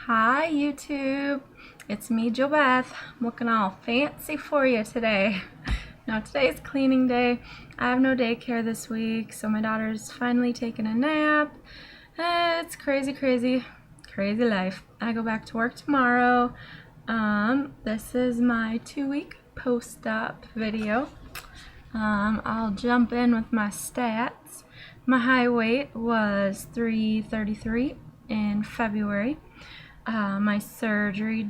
Hi YouTube, it's me JoBeth. I'm looking all fancy for you today. Now today's cleaning day. I have no daycare this week, so my daughter's finally taking a nap. It's crazy life. I go back to work tomorrow. This is my 2-week post-op video. I'll jump in with my stats. My high weight was 333 in February. My surgery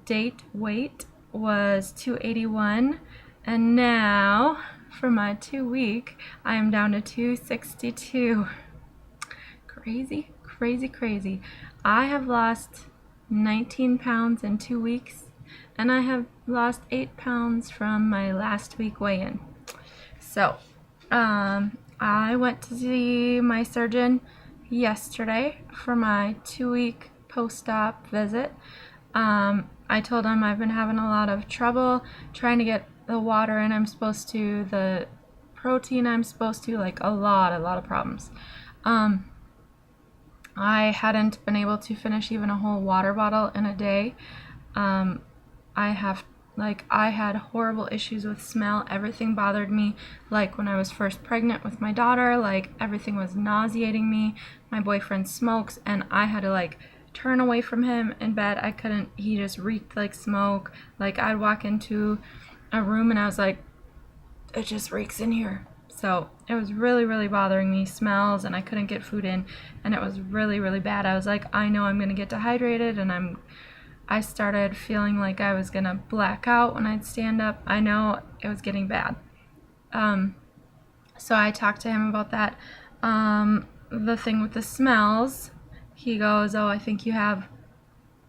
date weight was 281, and now for my 2-week I am down to 262. Crazy. I have lost 19 pounds in 2 weeks, and I have lost 8 pounds from my last week weigh-in. So I went to see my surgeon yesterday for my 2-week post-op visit. I told him I've been having a lot of trouble trying to get the water in I'm supposed to, the protein I'm supposed to, like a lot of problems. I hadn't been able to finish even a whole water bottle in a day. I had horrible issues with smell. Everything bothered me. Like when I was first pregnant with my daughter, like everything was nauseating me. My boyfriend smokes, and I had to turn away from him in bed. I couldn't, he just reeked like smoke. Like I'd walk into a room and I was like, it just reeks in here. So it was really bothering me, smells, and I couldn't get food in, and it was really bad. I was like, I know I'm gonna get dehydrated, and I started feeling like I was gonna black out when I'd stand up. I know it was getting bad. So I talked to him about that. The thing with the smells, he goes, oh, I think you have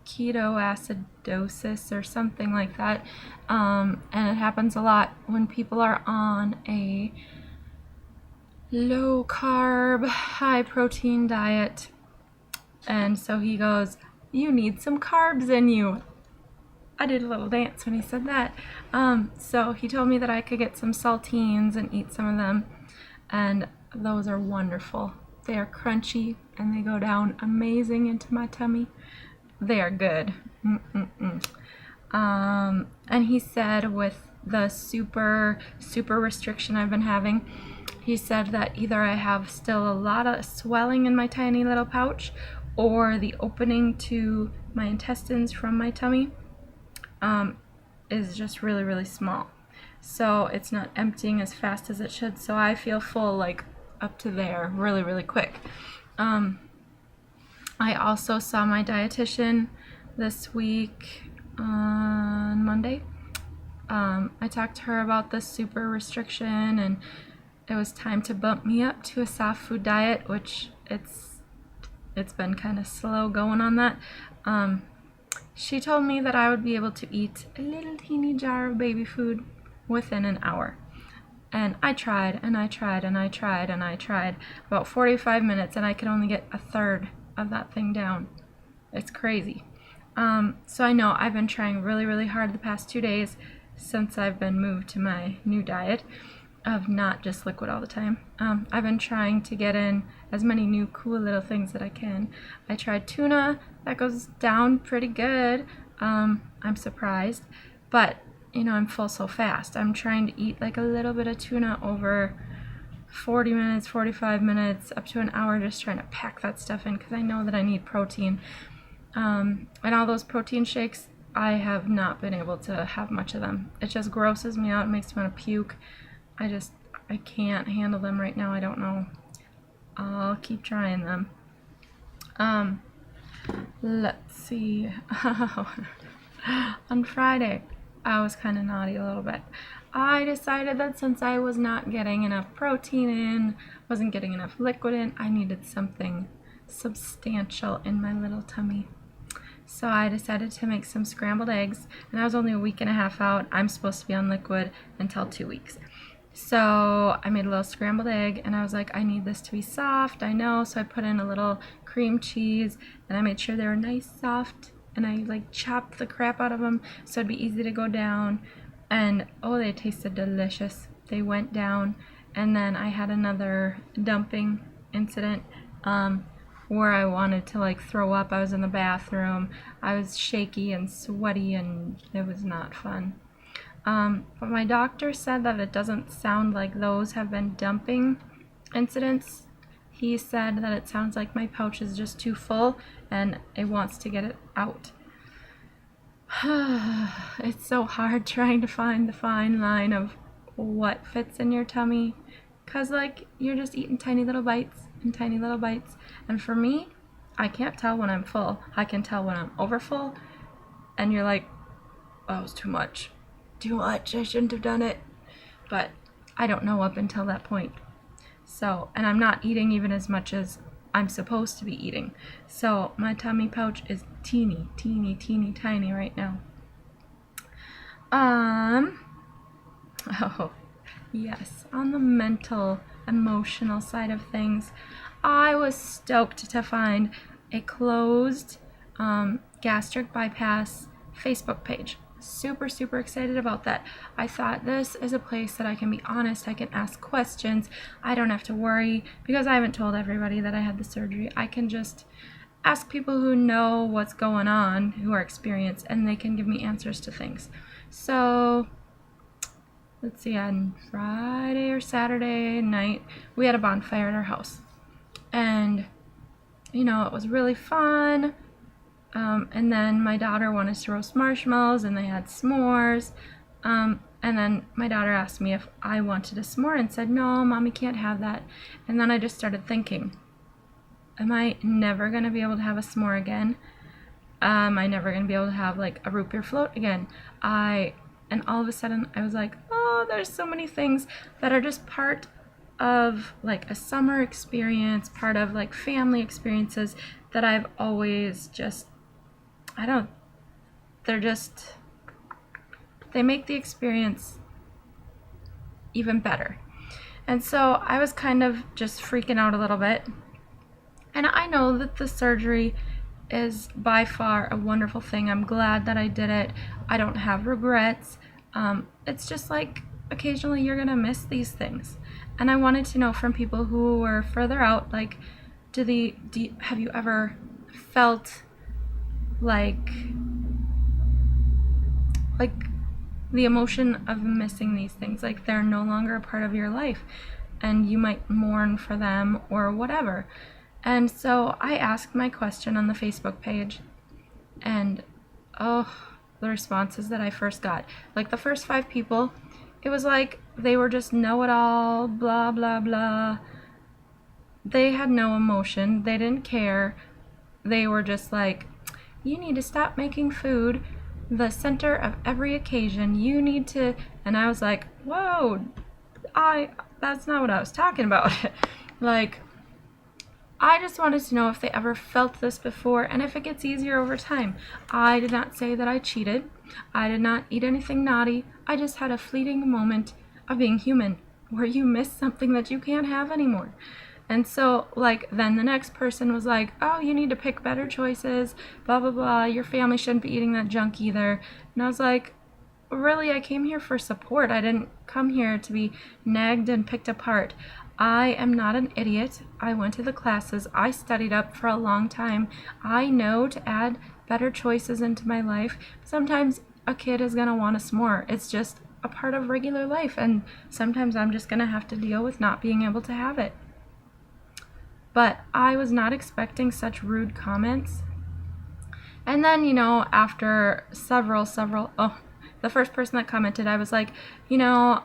ketoacidosis or something like that. And it happens a lot when people are on a low carb, high protein diet. And so he goes, you need some carbs in you. I did a little dance when he said that. So he told me that I could get some saltines and eat some of them, and those are wonderful. They are crunchy and they go down amazing into my tummy. They are good. And he said with the super restriction I've been having, he said that either I have still a lot of swelling in my tiny little pouch, or the opening to my intestines from my tummy is just really small. So it's not emptying as fast as it should, so I feel full up to there really quick. I also saw my dietitian this week on Monday. I talked to her about the super restriction, and it was time to bump me up to a soft food diet, which it's been kind of slow going on that. She told me that I would be able to eat a little teeny jar of baby food within an hour. And I tried about 45 minutes, and I could only get a third of that thing down. It's crazy. So I know I've been trying really hard the past 2 days since I've been moved to my new diet of not just liquid all the time. I've been trying to get in as many new cool little things that I can. I tried tuna. That goes down pretty good. I'm surprised, but I'm full so fast. I'm trying to eat a little bit of tuna over 40 minutes, 45 minutes, up to an hour, just trying to pack that stuff in because I know that I need protein. And all those protein shakes, I have not been able to have much of them. It just grosses me out. It makes me want to puke. I can't handle them right now. I don't know. I'll keep trying them. Let's see. On Friday, I was kind of naughty a little bit. I decided that since I was not getting enough protein in, wasn't getting enough liquid in, I needed something substantial in my little tummy. So I decided to make some scrambled eggs, and I was only a week and a half out. I'm supposed to be on liquid until 2 weeks. So I made a little scrambled egg, and I was like, I need this to be soft, I know. So I put in a little cream cheese, and I made sure they were nice, soft, and I chopped the crap out of them so it'd be easy to go down. And oh, they tasted delicious. They went down. And then I had another dumping incident. where I wanted to like throw up. I was in the bathroom. I was shaky and sweaty, and it was not fun. But my doctor said that it doesn't sound like those have been dumping incidents. He said that it sounds like my pouch is just too full and it wants to get it out. It's so hard trying to find the fine line of what fits in your tummy, because like you're just eating tiny little bites and tiny little bites, and for me, I can't tell when I'm full. I can tell when I'm overfull, and you're like, oh, it was too much, I shouldn't have done it. But I don't know up until that point. So, and I'm not eating even as much as I'm supposed to be eating. So my tummy pouch is teeny tiny right now. Oh, yes, on the mental, emotional side of things, I was stoked to find a closed gastric bypass Facebook page. Super excited about that. I thought this is a place that I can be honest, I can ask questions, I don't have to worry, because I haven't told everybody that I had the surgery. I can just ask people who know what's going on, who are experienced, and they can give me answers to things. So let's see, on Friday or Saturday night, we had a bonfire at our house. And, you know, it was really fun. And then my daughter wanted to roast marshmallows, and they had s'mores. And then my daughter asked me if I wanted a s'more and said, no, Mommy can't have that. And then I just started thinking, am I never going to be able to have a s'more again? Am I never going to be able to have like a root beer float again? And all of a sudden I was like, oh, there's so many things that are just part of like a summer experience, part of like family experiences that I've always just, they make the experience even better. And so I was kind of just freaking out a little bit. And I know that the surgery is by far a wonderful thing. I'm glad that I did it. I don't have regrets. It's just like occasionally you're gonna miss these things. And I wanted to know from people who were further out, like, have you ever felt like the emotion of missing these things, like they're no longer a part of your life and you might mourn for them or whatever. And so I asked my question on the Facebook page, and oh, the responses that I first got, like the first 5 people, it was like they were just know-it-all, blah blah blah. They had no emotion, they didn't care. They were just like, you need to stop making food the center of every occasion. You need to, and I was like, whoa, that's not what I was talking about. Like, I just wanted to know if they ever felt this before and if it gets easier over time. I did not say that I cheated. I did not eat anything naughty. I just had a fleeting moment of being human where you miss something that you can't have anymore. And so, like, then the next person was like, oh, you need to pick better choices, blah, blah, blah. Your family shouldn't be eating that junk either. And I was like, really, I came here for support. I didn't come here to be nagged and picked apart. I am not an idiot. I went to the classes. I studied up for a long time. I know to add better choices into my life. Sometimes a kid is going to want a s'more. It's just a part of regular life. And sometimes I'm just going to have to deal with not being able to have it. But I was not expecting such rude comments. And then, you know, after several, the first person that commented, I was like, you know,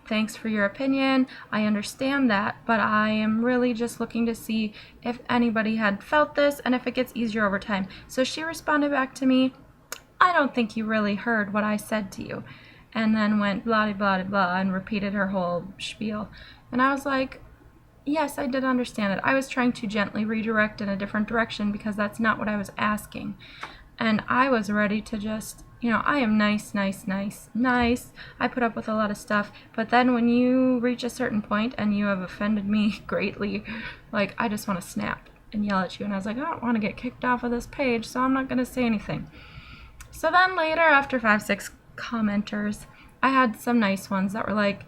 thanks for your opinion. I understand that, but I am really just looking to see if anybody had felt this and if it gets easier over time. So she responded back to me, I don't think you really heard what I said to you. And then went blah, blah, blah, and repeated her whole spiel. And I was like, yes, I did understand it. I was trying to gently redirect in a different direction because that's not what I was asking. And I was ready to just, you know, I am nice. I put up with a lot of stuff. But then when you reach a certain point and you have offended me greatly, like, I just want to snap and yell at you. And I was like, I don't want to get kicked off of this page, so I'm not going to say anything. So then later, after 5-6 commenters, I had some nice ones that were like,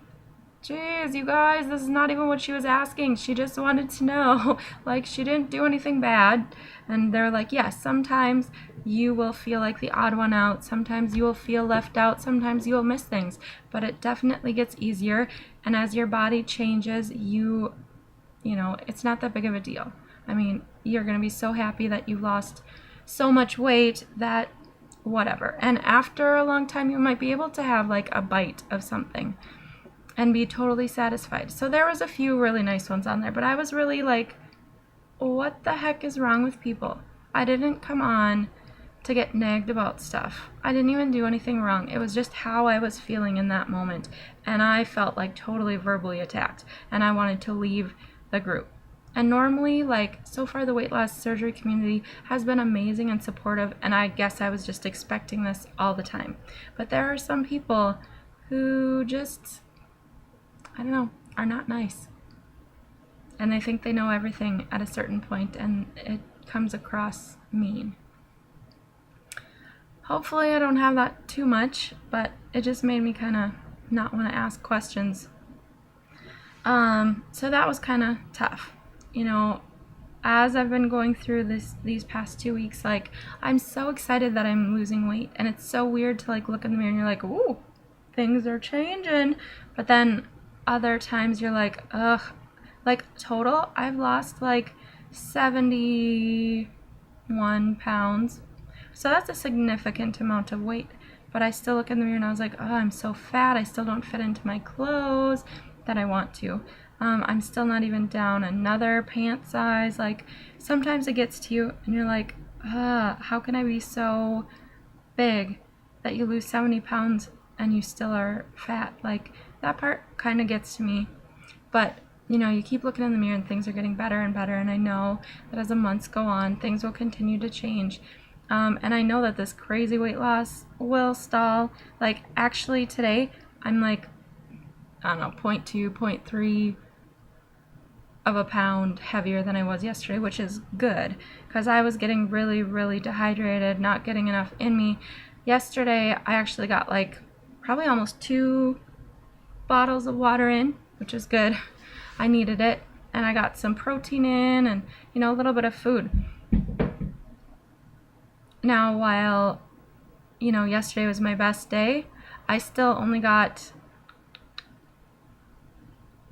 Jeez, you guys, this is not even what she was asking. She just wanted to know. Like, she didn't do anything bad. And they're like, yes, sometimes you will feel like the odd one out. Sometimes you will feel left out. Sometimes you will miss things. But it definitely gets easier. And as your body changes, you know, it's not that big of a deal. I mean, you're going to be so happy that you lost so much weight that whatever. And after a long time, you might be able to have like a bite of something and be totally satisfied. So there was a few really nice ones on there, but I was really like, what the heck is wrong with people? I didn't come on to get nagged about stuff. I didn't even do anything wrong. It was just how I was feeling in that moment. And I felt like totally verbally attacked, and I wanted to leave the group. And normally, like, so far the weight loss surgery community has been amazing and supportive, and I guess I was just expecting this all the time. But there are some people who just, I don't know, are not nice. And they think they know everything at a certain point, and it comes across mean. Hopefully I don't have that too much, but it just made me kind of not want to ask questions. So that was kind of tough. You know, as I've been going through these past 2 weeks, like, I'm so excited that I'm losing weight, and it's so weird to like look in the mirror and you're like, ooh, things are changing. But then other times you're like, ugh. Like, total, I've lost like 71 pounds. So that's a significant amount of weight. But I still look in the mirror and I was like, oh, I'm so fat. I still don't fit into my clothes that I want to. I'm still not even down another pant size. Like, sometimes it gets to you and you're like, how can I be so big that you lose 70 pounds and you still are fat? Like, that part kind of gets to me. But you know, you keep looking in the mirror and things are getting better and better, and I know that as the months go on, things will continue to change. And I know that this crazy weight loss will stall. Like, actually today, I'm like, I don't know, 0.2, 0.3 of a pound heavier than I was yesterday, which is good, because I was getting really, really dehydrated, not getting enough in me. Yesterday, I actually got like probably almost 2 bottles of water in, which is good. I needed it, and I got some protein in, and you know, a little bit of food. Now, while you know, yesterday was my best day, I still only got,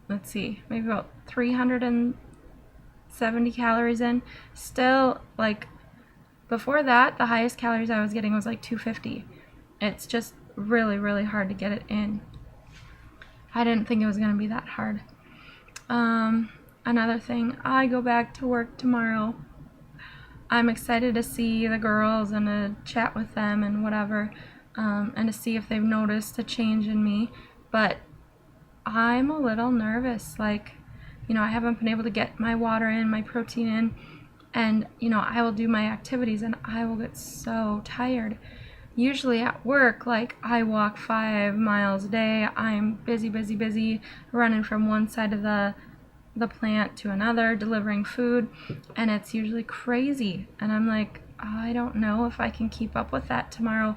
let's see, maybe about 370 calories in. Still, like, before that, the highest calories I was getting was like 250. It's just really, really hard to get it in. I didn't think it was going to be that hard. Another thing, I go back to work tomorrow. I'm excited to see the girls and to chat with them and whatever, and to see if they've noticed a change in me. But I'm a little nervous. Like, you know, I haven't been able to get my water in, my protein in, and, you know, I will do my activities and I will get so tired. Usually at work, like, I walk 5 miles a day. I'm busy, running from one side of the plant to another, delivering food, and it's usually crazy. And I'm like, I don't know if I can keep up with that tomorrow.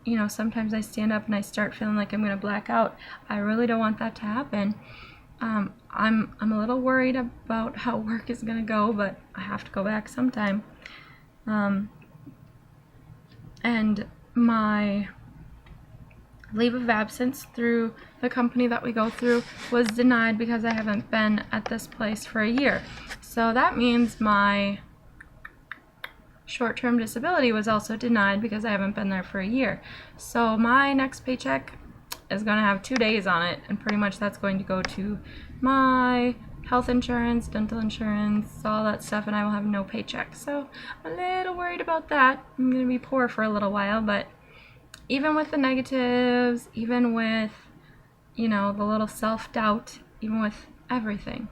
You know, sometimes I stand up and I start feeling like I'm going to black out. I really don't want that to happen. I'm a little worried about how work is going to go, but I have to go back sometime. And my leave of absence through the company that we go through was denied because I haven't been at this place for a year. So that means my short-term disability was also denied because I haven't been there for a year. So my next paycheck is going to have 2 days on it, and pretty much that's going to go to my health insurance, dental insurance, all that stuff, and I will have no paycheck. So I'm a little worried about that. I'm going to be poor for a little while, but even with the negatives, even with, you know, the little self-doubt, even with everything,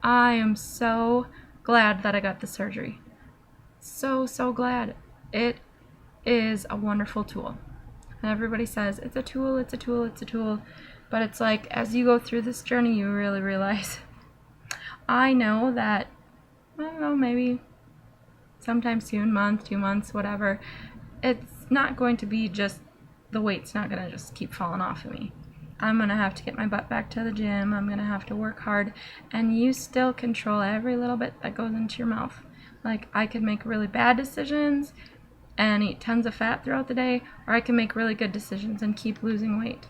I am so glad that I got the surgery. So glad. It is a wonderful tool. And everybody says, it's a tool, but it's like, as you go through this journey, you really realize, I know that, I don't know, maybe sometime soon, month, 2 months, whatever, it's not going to be just, the weight's not going to just keep falling off of me. I'm gonna have to get my butt back to the gym. I'm gonna have to work hard, and you still control every little bit that goes into your mouth. Like, I could make really bad decisions and eat tons of fat throughout the day, or I can make really good decisions and keep losing weight.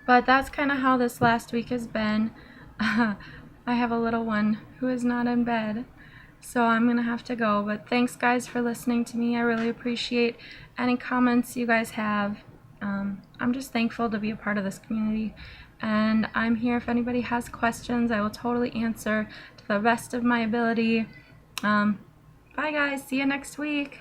But that's kind of how this last week has been. I have a little one who is not in bed, so I'm gonna have to go. But thanks, guys, for listening to me. I really appreciate any comments you guys have. I'm just thankful to be a part of this community, and I'm here if anybody has questions. I will totally answer to the best of my ability. Bye, guys. See you next week.